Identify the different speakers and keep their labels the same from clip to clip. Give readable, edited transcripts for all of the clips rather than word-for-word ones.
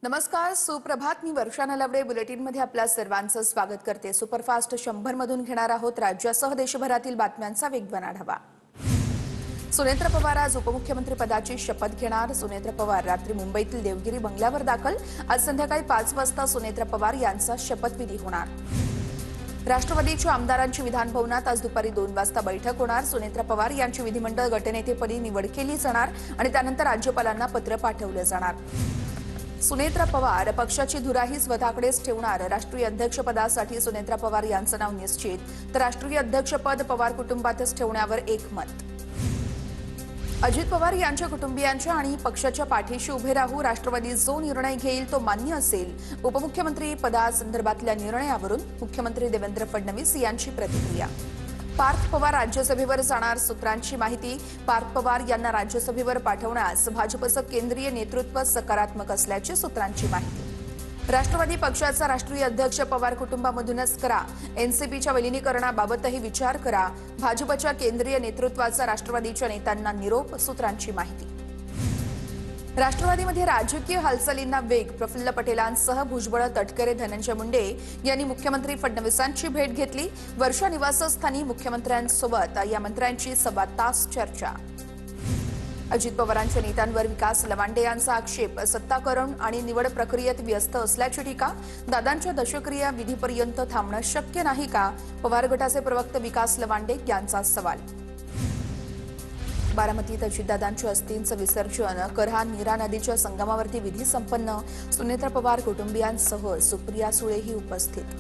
Speaker 1: नमस्कार, सुप्रभात. मी वर्षा नलवडे बुलेटिनमध्ये आपल्या सर्वांचं स्वागत करते. सुपरफास्ट 100 मधून घेणार आहोत राज्यासह देशभरातील बातम्यांचा वेगवान आढावा. सुनेत्र पवार आज उपमुख्यमंत्री पदाची शपथ घेणार. सुनेत्र पवार रात्री मुंबईतील देवगिरी बंगल्यावर दाखल. आज संध्याकाळी 5 वाजता सुनेत्र पवार यांचा शपथविधी होणार. राष्ट्रवादीच्या आमदारांची विधानभवनात आज दुपारी 2 वाजता बैठक होणार. सुनेत्र पवार यांची विधिमंडळ गटनेतेपदी निवड केली जाणार आणि त्यानंतर राज्यपालांना पत्र पाठवलं जाणार. सुनेत्र पवार पक्षाची धुराही स्वतःकडेच ठेवणार. राष्ट्रीय अध्यक्षपदासाठी सुनेत्र पवार यांचं नाव निश्चित, तर राष्ट्रीय अध्यक्षपद पवार कुटुंबातच ठेवण्यावर एकमत. अजित पवार यांच्या कुटुंबियांच्या आणि पक्षाच्या पाठीशी उभे राहू. राष्ट्रवादी जो निर्णय घेईल तो मान्य असेल. उपमुख्यमंत्री पदासंदर्भातल्या निर्णयावरून मुख्यमंत्री देवेंद्र फडणवीस यांची प्रतिक्रिया. पार्थ पवार राज्यसभेवर जाणार. सूत्रांची माहिती. पार्थ पवार यांना राज्यसभेवर पाठवण्यास भाजपचं केंद्रीय नेतृत्व सकारात्मक असल्याची सूत्रांची माहिती. राष्ट्रवादी पक्षाचा राष्ट्रीय अध्यक्ष पवार कुटुंबामधूनच करा. एनसीपीच्या विलिनीकरणाबाबतही विचार करा. भाजपच्या केंद्रीय नेतृत्वाचा राष्ट्रवादीच्या नेत्यांना निरोप. सूत्रांची माहिती. राष्ट्रवादीमध्ये राजकीय हालचालींना वेग. प्रफुल्ल पटेलांसह भुजबळ, तटकरे, धनंजय मुंडे यांनी मुख्यमंत्री फडणवीसांची भेट घेतली. वर्षा निवासस्थानी मुख्यमंत्र्यांसोबत या मंत्र्यांची 1.25 तास चर्चा. अजित पवारांच्या नेत्यांवर विकास लवांडे यांचा आक्षेप. सत्ताकरण आणि निवड प्रक्रियेत व्यस्त असल्याची टीका. दादांच्या दशक्रिया विधीपर्यंत थांबणं शक्य नाही का? पवार गटाचे प्रवक्ते विकास लवांडे यांचा सवाल. बारामतीत अजितदादांच्या अस्थींचं विसर्जन. करहा नीरा नदीच्या संगमावरती विधी संपन्न. सुनेत्र पवार कुटुंबियांसह सुप्रिया सुळेही उपस्थित.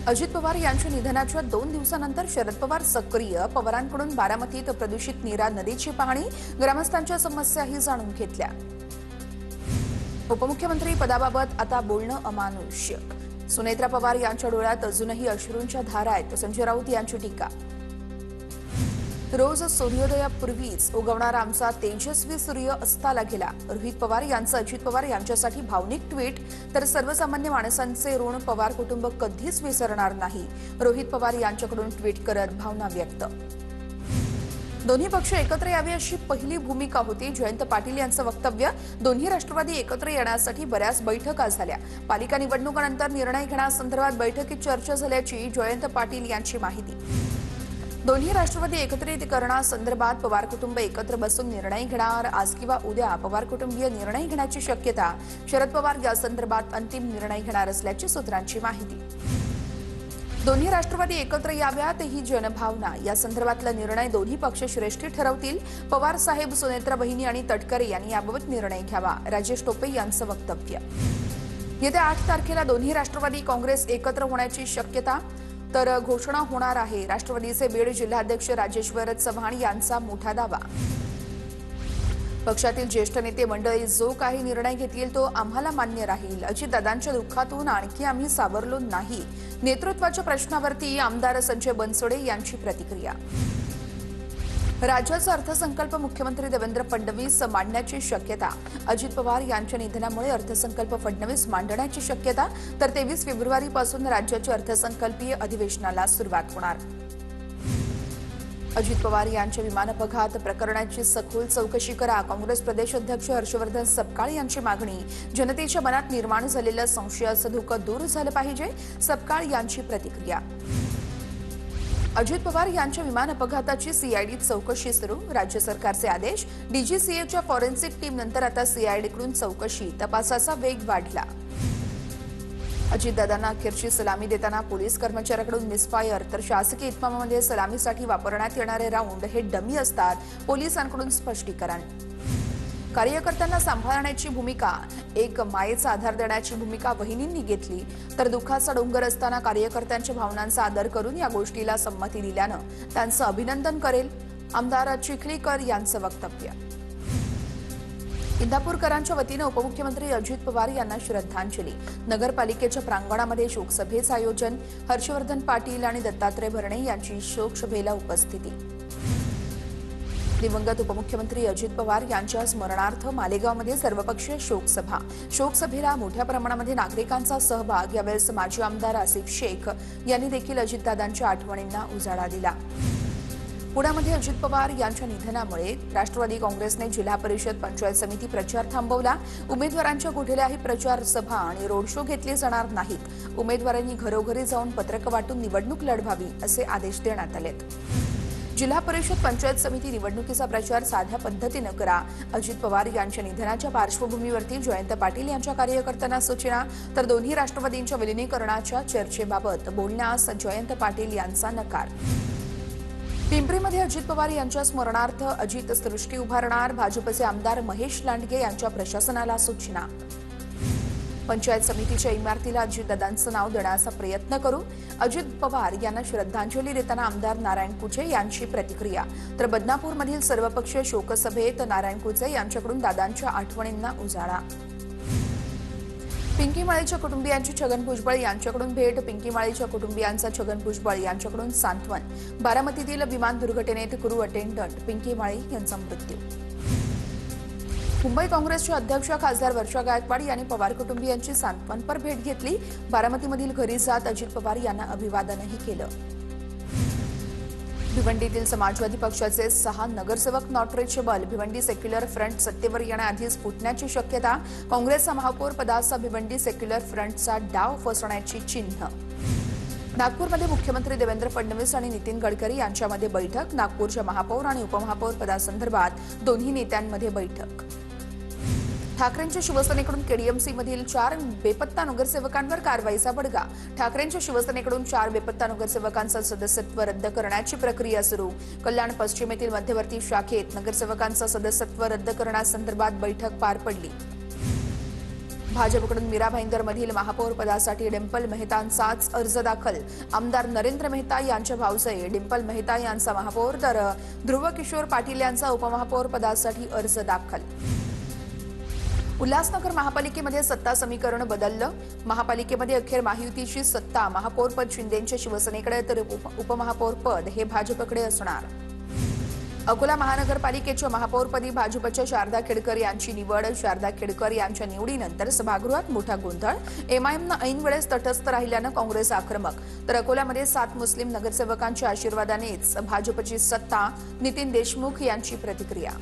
Speaker 1: अजित पवार यांच्या निधनाच्या 2 दिवसानंतर शरद पवार सक्रिय. पवारांकडून बारामतीत प्रदूषित नीरा नदीची पाहणी. ग्रामस्थांच्या समस्याही जाणून घेतल्या. उपमुख्यमंत्री पदाबाबत आता बोलणं अमानुष्य. सुनेत्र पवार यांच्या डोळ्यात अजूनही अश्रूंच्या धारा आहेत. संजय राऊत यांची टीका. रोज सूर्योदयापूर्वीच उगवणारा आमचा तेजस्वी सूर्य अस्ताला गेला. रोहित पवार यांचं अजित पवार यांच्यासाठी भावनिक ट्विट. तर सर्वसामान्य माणसांचे ऋण पवार कुटुंब कधीच विसरणार नाही. रोहित पवार यांच्याकडून ट्विट करत भावना व्यक्त. दोन्ही पक्ष एकत्र यावे अशी पहिली भूमिका होती. जयंत पाटील यांचं वक्तव्य. दोन्ही राष्ट्रवादी एकत्र येण्यासाठी बऱ्याच बैठका झाल्या. पालिका निवडणुकानंतर निर्णय घेण्यासंदर्भात बैठकीत चर्चा झाल्याची जयंत पाटील यांची माहिती. दोन्ही राष्ट्रवादी एकत्रीकरणासंदर्भात पवार कुटुंब एकत्र बसून निर्णय घेणार. आज किंवा उद्या पवार कुटुंबीय निर्णय घेण्याची शक्यता. शरद पवार या संदर्भात अंतिम निर्णय घेणार असल्याची सूत्रांची माहिती. दोन्ही राष्ट्रवादी एकत्र याव्यात ही जनभावना. या संदर्भातला निर्णय दोन्ही पक्ष श्रेष्ठी ठरवतील. पवार साहेब, सुनेत्रा बहिणी आणि तटकरे यांनी याबाबत निर्णय घ्यावा. राजेश टोपे यांचं वक्तव्य. येत्या 8 तारखेला दोन्ही राष्ट्रवादी काँग्रेस एकत्र होण्याची शक्यता. तर घोषणा होणार आहे. राष्ट्रवादीचे बीड जिल्हाध्यक्ष राजेश्वर चव्हाण यांचा मोठा दावा. पक्षातील ज्येष्ठ नेते मंडळी जो काही निर्णय घेतील तो आम्हाला मान्य राहील. अजितदादांच्या दुःखातून आणखी आम्ही सावरलो नाही. नेतृत्वाच्या प्रश्नावरती आमदार संजय बनसोडे यांची प्रतिक्रिया. राज्याचा अर्थसंकल्प मुख्यमंत्री देवेंद्र फडणवीस मांडण्याची शक्यता. अजित पवार यांच्या निधनामुळे अर्थसंकल्प फडणवीस मांडण्याची शक्यता. तर 23 फेब्रुवारीपासून राज्याच्या अर्थसंकल्पीय अधिवेशनाला सुरुवात होणार. अजित पवार यांच्या विमान अपघात प्रकरणाची सखोल चौकशी करा. काँग्रेस प्रदेश अध्यक्ष हर्षवर्धन सपकाळ यांची मागणी. जनतेच्या मनात निर्माण झालेलं संशयाचं धोकं दूर झालं पाहिजे. सपकाळ यांची प्रतिक्रिया. अजित पवार यांच्या विमान अपघाताची सीआयडी चौकशी सुरू. राज्य सरकारचे आदेश. डीजीसीएच्या फॉरेन्सिक टीम नंतर आता सीआयडीकडून चौकशी. तपासाचा वेग वाढला. अजितदादांना अखेरची सलामी देताना पोलीस कर्मचाऱ्याकडून मिसफायर. तर शासकीय इतमामामध्ये सलामीसाठी वापरण्यात येणारे राऊंड हे डमी असतात. पोलिसांकडून स्पष्टीकरण. कार्यकर्त्यांना सांभाळण्याची भूमिका. एक मायेचा आधार देण्याची भूमिका वहिनींनी घेतली. तर दुःखाचा डोंगर असताना कार्यकर्त्यांच्या भावनांचा आदर करून या गोष्टीला संमती दिल्यानं त्यांचं अभिनंदन करेल. आमदार चिखलीकर यांचं वक्तव्य. इंदापूरकरांच्या वतीनं उपमुख्यमंत्री अजित पवार यांना श्रद्धांजली. नगरपालिकेच्या प्रांगणामध्ये शोकसभेचं आयोजन. हर्षवर्धन पाटील आणि दत्तात्रय भरणे यांची शोकसभेला उपस्थिती. दिवंगत उपमुख्यमंत्री अजित पवार यांच्या स्मरणार्थ मालेगावमध्ये सर्वपक्षीय शोकसभा. शोकसभेला मोठ्या प्रमाणामध्ये नागरिकांचा सहभाग. यावेळेस माजी आमदार आसिफ शेख यांनी देखील अजितदादांच्या आठवणींना उजाळा दिला. पुण्यामध्ये अजित पवार यांच्या निधनामुळे राष्ट्रवादी काँग्रेसने जिल्हा परिषद पंचायत समिती प्रचार थांबवला। उमेदवारांच्या कुठल्याही प्रचार सभा आणि रोड शो घेतले जाणार नाहीत। उमेदवारांनी घरोघरी जाऊन पत्रक वाटून निवडणूक लढवावी असे आदेश देण्यात आलेत। जिल्हा परिषद पंचायत समिती निवडणुकीचा प्रचार साध्या पद्धतीने करा। अजित पवार यांच्या निधनाच्या पार्श्वभूमीवरती जयंत पाटील यांच्या कार्यकर्त्यांना सूचना, तर दोन्ही राष्ट्रवादींच्या विलीनीकरणाच्या चर्चेबाबत बोलण्यास जयंत पाटील यांचा नकार। पिंपरीमध्ये अजित पवार यांच्या स्मरणार्थ अजित सृष्टी उभारणार। भाजपचे आमदार महेश लांडगे यांच्या प्रशासनाला सूचना। पंचायत समितीच्या इमारतीला अजितदादांचं नाव देण्याचा प्रयत्न करू। अजित पवार यांना श्रद्धांजली देताना आमदार नारायण कुचे यांची प्रतिक्रिया। तर बदनापूरमधील सर्वपक्षीय शोकसभेत नारायण कुचे यांच्याकडून दादांच्या आठवणींना उजाळा। पिंकी माळीच्या कुटुंबियांची छगन भुजबळ यांच्याकडून भेट। पिंकी माळीच्या कुटुंबियांचा छगन भुजबळ यांच्याकडून सांत्वन। बारामतीतील विमान दुर्घटनेत क्रू अटेंडंट पिंकी माळी यांचा मृत्यू। मुंबई काँग्रेसच्या अध्यक्ष खासदार वर्षा गायकवाड यांनी पवार कुटुंबियांची सांत्वनपर भेट घेतली। बारामतीमधील घरी जात अजित पवार यांना अभिवादनही केलं। भिवंडीतील समाजवादी पक्षाचे 6 नगरसेवक not reachable. Bhiwandi secular front सत्तेवर येण्याआधीच फुटण्याची शक्यता। काँग्रेसचा महापौर पदाचा भिवंडी सेक्युलर फ्रंटचा डाव फसवण्याची चिन्ह। नागपूरमध्ये मुख्यमंत्री देवेंद्र फडणवीस आणि नितीन गडकरी यांच्यामध्ये बैठक। नागपूरच्या महापौर आणि उपमहापौर पदासंदर्भात दोन्ही नेत्यांमध्ये बैठक। ठाकरेंच्या शिवसेनेकडून केडीएमसीमधील 4 बेपत्ता नगरसेवकांवर कारवाईचा बडगा। ठाकरेंच्या शिवसेनेकडून 4 बेपत्ता नगरसेवकांचं सदस्यत्व रद्द करण्याची प्रक्रिया सुरू। कल्याण पश्चिमेतील मध्यवर्ती शाखेत नगरसेवकांचं सदस्यत्व रद्द करण्यासंदर्भात बैठक पार पडली। भाजपकडून मीरा भाईंदरमधील महापौर पदासाठी डिंपल मेहतांचाच अर्ज दाखल। आमदार नरेंद्र मेहता यांच्या भाऊजाई डिंपल मेहता यांचा महापौर, तर ध्रुव किशोर पाटील यांचा उपमहापौर पदासाठी अर्ज दाखल। उल्हासनगर महापालिकेमध्ये सत्ता समीकरण बदललं। महापालिकेमध्ये अखेर महायुतीची सत्ता। महापौरपद शिंदेंच्या शिवसेनेकडे, तर उपमहापौर पद हे भाजपकडे असणार। अकोला महानगरपालिकेच्या महापौरपदी भाजपच्या शारदा खेडकर यांची निवड। शारदा खेडकर यांच्या निवडीनंतर सभागृहात मोठा गोंधळ। एमआयएमनं ऐन वेळेस तटस्थ राहिल्यानं काँग्रेस आक्रमक, तर अकोल्यामध्ये 7 मुस्लिम नगरसेवकांच्या आशीर्वादानेच भाजपची सत्ता। नितीन देशमुख यांची प्रतिक्रिया।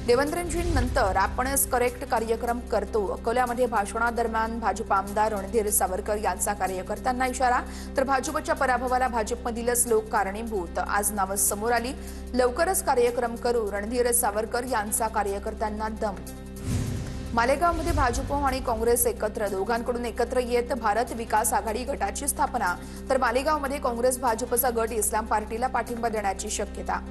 Speaker 1: देवेंद्रजींनंतर आपणच करेक्ट कार्यक्रम करतो। अकोल्यामध्ये भाषणादरम्यान भाजप आमदार रणधीर सावरकर यांचा कार्यकर्त्यांना इशारा, तर भाजपच्या पराभवाला भाजपमधीलच लोक कारणीभूत। आज नावं समोर आली, लवकरच कार्यक्रम करू। रणधीर सावरकर यांचा कार्यकर्त्यांना दम। मालेगावमध्ये भाजप आणि काँग्रेस एकत्र, दोघांकडून एकत्र येत भारत विकास आघाडी गटाची स्थापना, तर मालेगावमध्ये काँग्रेस भाजपचा गट इस्लाम पार्टीला पाठिंबा देण्याची शक्यता।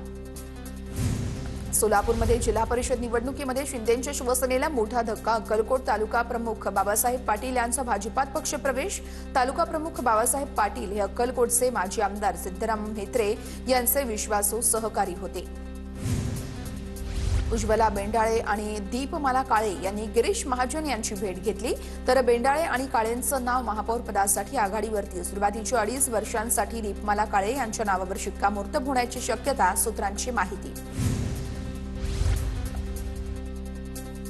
Speaker 1: सोलापूरमध्ये जिल्हा परिषद निवडणुकीमध्ये शिंदेंच्या शिवसेनेला मोठा धक्का। अक्कलकोट तालुका प्रमुख बाबासाहेब पाटील यांचा भाजपात पक्षप्रवेश। तालुका प्रमुख बाबासाहेब पाटील हे अक्कलकोटचे माजी आमदार सिद्धराम म्हेत्रे यांचे विश्वासू सहकारी होते। उज्ज्वला बेंडाळे आणि दीपमाला काळे यांनी गिरीश महाजन यांची भेट घेतली, तर बेंडाळे आणि काळेंचं नाव महापौर पदासाठी आघाडीवरती। सुरुवातीच्या 2.5 वर्षांसाठी दीपमाला काळे यांच्या नावावर शिक्कामोर्तब होण्याची शक्यता, सूत्रांची माहिती।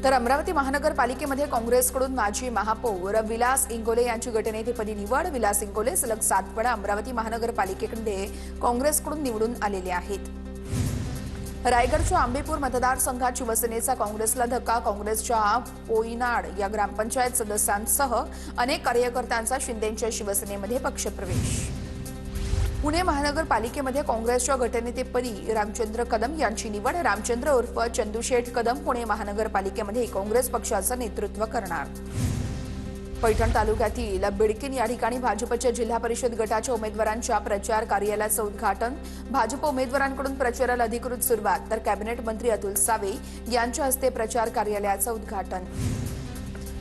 Speaker 1: तर अमरावती महानगरपालिकेमध्ये काँग्रेसकडून माजी महापौर विलास इंगोले यांची गटनेतेपदी निवड। विलास इंगोले सलग 7 वेळा अमरावती महानगरपालिकेकडे काँग्रेसकडून निवडून आलेले आहेत। रायगडच्या आंबेपूर मतदारसंघात शिवसेनेचा काँग्रेसला धक्का। काँग्रेसच्या पोईनाड या ग्रामपंचायत सदस्यांसह अनेक कार्यकर्त्यांचा शिंदेंच्या शिवसेनेमध्ये पक्षप्रवेश। पुणे महानगरपालिकेमध्ये काँग्रेसच्या गटनेतेपदी रामचंद्र कदम यांची निवड। रामचंद्र उर्फ चंदूशेठ कदम पुणे महानगरपालिकेमध्ये काँग्रेस पक्षाचं नेतृत्व करणार। पैठण तालुक्यातील बिडकीन या ठिकाणी भाजपच्या जिल्हा परिषद गटाच्या उमेदवारांच्या प्रचार कार्यालयाचं उद्घाटन। भाजप उमेदवारांकडून प्रचाराला अधिकृत सुरुवात, तर कॅबिनेट मंत्री अतुल सावे यांच्या हस्ते प्रचार कार्यालयाचं उद्घाटन।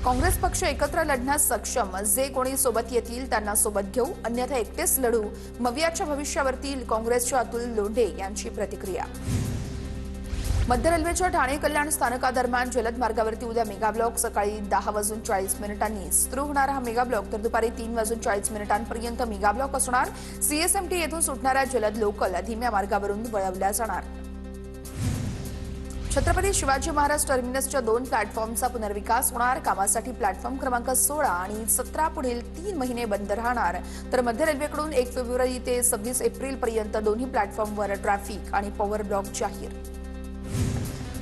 Speaker 1: काँग्रेस पक्ष एकत्र लढण्यास सक्षम, जे कोणी सोबत येतील त्यांना सोबत घेऊ, अन्यथा एकटेच लढू। मवियाच्या भविष्यावरती काँग्रेसच्या अतुल लोंढे यांची प्रतिक्रिया। मध्य रेल्वेच्या ठाणे कल्याण स्थानकादरम्यान जलद मार्गावरती उद्या मेगाब्लॉक। सकाळी 10:40 सुरू होणारा हा मेगाब्लॉक, तर दुपारी 3:40 मेगाब्लॉक असणार। सीएसएमटी येथून सुटणाऱ्या जलद लोकल धीम्या मार्गावरून वळवल्या जाणार। छत्रपती शिवाजी महाराज टर्मिनसच्या 2 प्लॅटफॉर्मचा पुनर्विकास होणार। कामासाठी प्लॅटफॉर्म क्रमांक 16 आणि 17 पुढील 3 महिने बंद राहणार। तर मध्य रेल्वेकडून 1 फेब्रुवारी ते 26 एप्रिल पर्यंत दोन्ही प्लॅटफॉर्मवर ट्रॅफिक आणि पॉवर ब्लॉक जाहीर।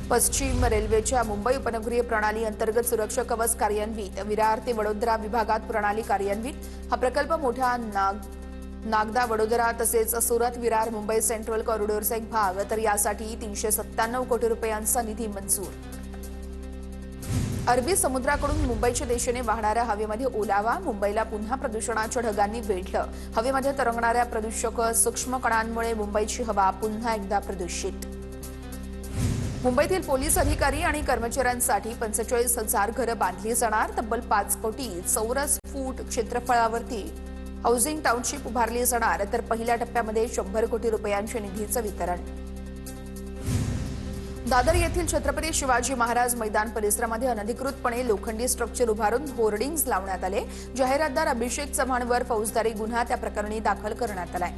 Speaker 1: पश्चिम रेल्वेच्या मुंबई उपनगरीय प्रणाली अंतर्गत सुरक्षा कवच कार्यान्वित। विरार ते वडोदरा विभागात प्रणाली कार्यान्वित। हा प्रकल्प मोठा नागदा वडोदरा तसेच सुरत विरार मुंबई सेंट्रल कॉरिडॉरचा एक भाग। तर यासाठी 397 कोटी रुपयांचा निधी मंजूर। अरबी समुद्राकडून मुंबईच्या दिशेने वाहणाऱ्या हवेमध्ये ओलावा। मुंबईला पुन्हा प्रदूषणाच्या ढगांनी वेढलं। हवेमध्ये तरंगणाऱ्या प्रदूषक सूक्ष्म कणांमुळे मुंबईची हवा पुन्हा एकदा प्रदूषित। मुंबईतील पोलीस अधिकारी आणि कर्मचाऱ्यांसाठी 45,000 घरं बांधली जाणार। तब्बल 5 कोटी चौरस फूट क्षेत्रफळावरती हाऊसिंग टाउनशिप उभारली जाणार। तर पहिल्या टप्प्यामध्ये 100 कोटी रुपयांच्या निधीचं वितरण। दादर येथील छत्रपती शिवाजी महाराज मैदान परिसरामध्ये अनधिकृतपणे लोखंडी स्ट्रक्चर उभारून होर्डिंग्ज लावण्यात आले। जाहिरातदार अभिषेक चव्हाणवर फौजदारी गुन्हा त्या प्रकरणी दाखल करण्यात आलाय।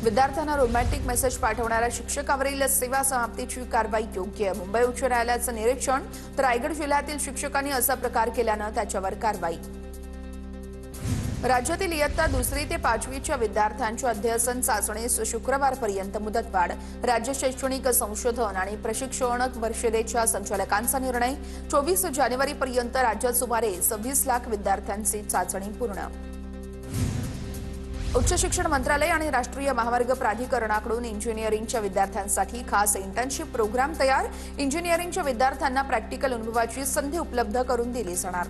Speaker 1: विद्यार्थ्यांना रोमॅन्टिक मेसेज पाठवणाऱ्या शिक्षकावरील सेवा समाप्तीची कारवाई योग्य। मुंबई उच्च न्यायालयाचं निरीक्षण। तर रायगड जिल्ह्यातील शिक्षकांनी असा प्रकार केल्यानं त्याच्यावर कारवाई। राज्यातील इयत्ता 2री ते 5वीच्या विद्यार्थ्यांच्या अध्ययन चाचणीस शुक्रवारपर्यंत मुदतवाढ। राज्य शैक्षणिक संशोधन आणि प्रशिक्षण परिषदेच्या संचालकांचा निर्णय। 24 जानेवारीपर्यंत राज्यात सुमारे 26 लाख विद्यार्थ्यांची चाचणी पूर्ण। उच्च शिक्षण मंत्रालय आणि राष्ट्रीय महामार्ग प्राधिकरणाकडून इंजिनिअरिंगच्या विद्यार्थ्यांसाठी खास इंटर्नशिप प्रोग्राम तयार। इंजिनिअरिंगच्या विद्यार्थ्यांना प्रॅक्टिकल अनुभवाची संधी उपलब्ध करून दिली जाणार।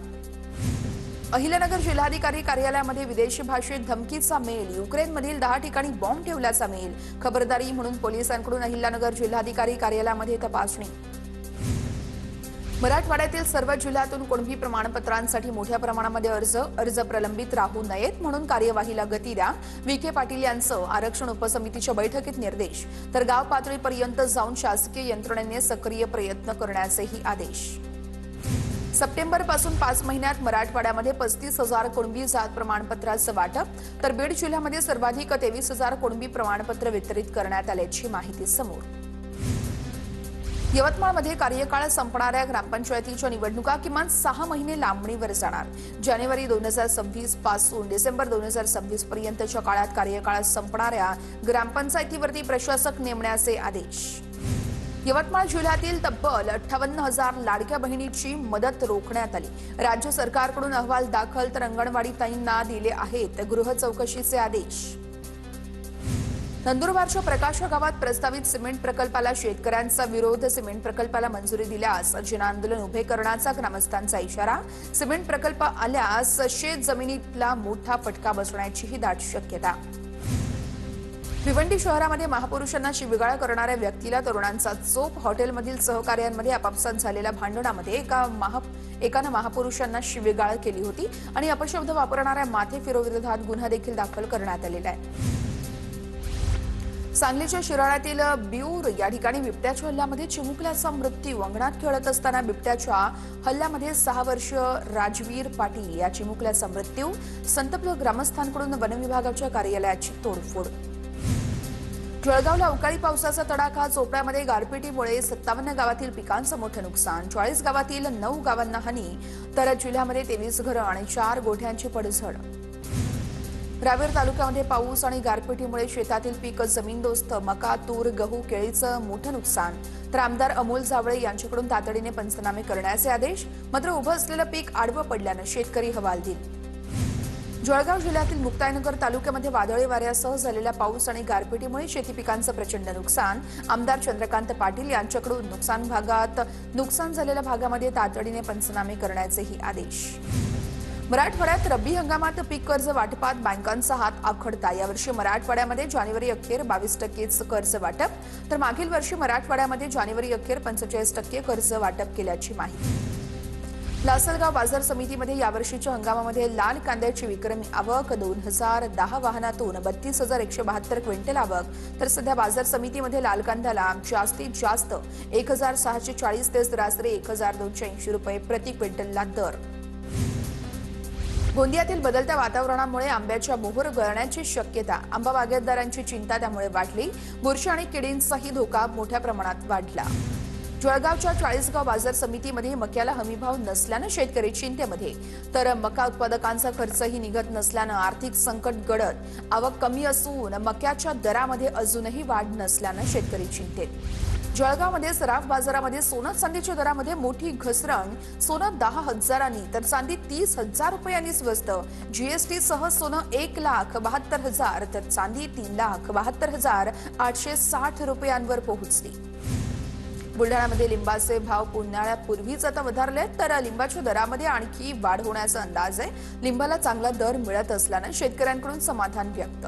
Speaker 1: अहिल्यानगर जिल्हाधिकारी कार्यालयामध्ये विदेशी भाषेत धमकीचा मेल। युक्रेनमधील 10 ठिकाणी बॉम्ब ठेवल्याचा मेल। खबरदारी म्हणून पोलिसांकडून अहिल्यानगर जिल्हाधिकारी कार्यालयामध्ये तपासणी। मराठवाड्यातील सर्व जिल्ह्यातून कुणबी प्रमाणपत्रांसाठी मोठ्या प्रमाणामध्ये अर्ज प्रलंबित राहू नयेत म्हणून कार्यवाहीला गती द्या। विखे पाटील यांचं आरक्षण उपसमितीच्या बैठकीत निर्देश। तर गाव पातळीपर्यंत जाऊन शासकीय यंत्रणेने सक्रिय प्रयत्न करण्याचेही आदेश। सप्टेंबरपासून 5 महिन्यात मराठवाड्यामध्ये 35,000 कुणबी जात प्रमाणपत्राचं वाटप। तर बीड जिल्ह्यामध्ये सर्वाधिक 23,000 कुणबी प्रमाणपत्र वितरित करण्यात आल्याची माहिती समोर। यवतमाळमध्ये कार्यकाळ संपणाऱ्या ग्रामपंचायतीच्या निवडणुका किमान 6 महिने लांबणीवर जाणार। जानेवारी 2026 पासून डिसेंबर 2026 पर्यंतच्या काळात कार्यकाळ संपणाऱ्या ग्रामपंचायतीवरती प्रशासक नेमण्याचे आदेश। यवतमाळ जिल्ह्यातील तब्बल 58,000 लाडक्या बहिणीची मदत रोखण्यात आली। राज्य सरकारकडून अहवाल दाखल। तर अंगणवाडीताईंना दिले आहेत गृह चौकशीचे आदेश। नंदुरबारच्या प्रकाश गावात प्रस्तावित सिमेंट प्रकल्पाला शेतकऱ्यांचा विरोध। सिमेंट प्रकल्पाला मंजुरी दिल्यास जन आंदोलन उभे करण्याचा ग्रामस्थांचा इशारा। सिमेंट प्रकल्प आल्यास शेत जमिनीला मोठा फटका बसण्याचीही दाट शक्यता। भिवंडी शहरामध्ये महापुरुषांना शिवीगाळ करणाऱ्या व्यक्तीला तरुणांचा चोप। हॉटेलमधील सहकार्यांमध्ये आपापसात झालेल्या भांडणामध्ये एकानं महापुरुषांना शिवीगाळ केली होती आणि अपशब्द वापरणाऱ्या माथेफिरोविरोधात गुन्हा देखील दाखल करण्यात आलेला आहे। सांगलीच्या शिराळ्यातील बिऊर या ठिकाणी बिबट्याच्या हल्ल्यामध्ये चिमुकल्याचा मृत्यू। अंगणात खेळत असताना बिबट्याच्या हल्ल्यामध्ये 6 वर्षीय राजवीर पाटील या चिमुकल्याचा मृत्यू। संतप्त ग्रामस्थांकडून वनविभागाच्या कार्यालयाची तोडफोड। जळगावला अवकाळी पावसाचा तडाखा। चोपड्यामध्ये गारपिटीमुळे 57 गावातील पिकांचं मोठं नुकसान। 40 गावातील 9 गावांना हानी। तर जिल्ह्यामध्ये 23 घरं आणि 4 गोठ्यांची पडझड। रावेर तालुक्यामध्ये पाऊस आणि गारपिटीमुळे शेतातील पीक जमीनदोस्त। मका तूर गहू केळीचं मोठं नुकसान। तर आमदार अमोल जावळे यांच्याकडून तातडीने पंचनामे करण्याचे आदेश। मात्र उभं असलेलं पीक आडवं पडल्यानं शेतकरी हवालदिल। जळगाव जिल्ह्यातील मुक्ताईनगर तालुक्यामध्ये वादळी वाऱ्यासह झालेल्या पाऊस आणि गारपिटीमुळे शेती पिकांचं प्रचंड नुकसान। आमदार चंद्रकांत पाटील यांच्याकडून नुकसान झालेल्या भागामध्ये तातडीने पंचनामे करण्याचेही आदेश। मराठवाड्यात रब्बी हंगामात पीक कर्ज वाटपात बँकांचा हात आखडता। यावर्षी मराठवाड्यामध्ये जानेवारी अखेर 22% कर्ज वाटप। तर मागील वर्षी मराठवाड्यामध्ये जानेवारी अखेर 45% कर्ज वाटप केल्याची माहिती। लासलगाव बाजार समितीमध्ये यावर्षीच्या हंगामामध्ये लाल कांद्याची विक्रमी आवक। 2010 वाहनातून 32,172 क्विंटल आवक। तर सध्या बाजार समितीमध्ये लाल कांद्याला जास्तीत जास्त 1,640 ते सरासरी 1,280 रुपये प्रति क्विंटलला दर। गोंदियातील बदलत्या वातावरणामुळे आंब्याच्या मोहर गळण्याची शक्यता। आंबा बागायतदारांची चिंता त्यामुळे वाढली। बुरशी आणि किडींचाही धोका मोठ्या प्रमाणात वाढला। जळगावच्या चाळीसगाव बाजार समितीमध्ये मक्याला हमीभाव नसल्यानं शेतकरी चिंतेमध्ये, तर मका उत्पादकांचा खर्चही निघत नसल्यानं आर्थिक संकट गडद. आवक कमी असून मक्याच्या दरामध्ये अजूनही वाढ नसल्यानं शेतकरी चिंतेत. जळगावमध्ये सराफ बाजारामध्ये सोनं चांदीच्या दरामध्ये मोठी घसरण. सोनं 10,000 तर चांदी 30,000 रुपयांनी स्वस्त. जीएसटी सह सोनं 1,72,000 तर चांदी 3,72,860 रुपयांवर पोहोचली. बुलढाण्यामध्ये लिंबाचे भाव उन्हाळ्यापूर्वीच आता वधारले, तर लिंबाच्या दरामध्ये आणखी वाढ होण्याचा अंदाज आहे. लिंबाला चांगला दर मिळत असल्यानं शेतकऱ्यांकडून समाधान व्यक्त.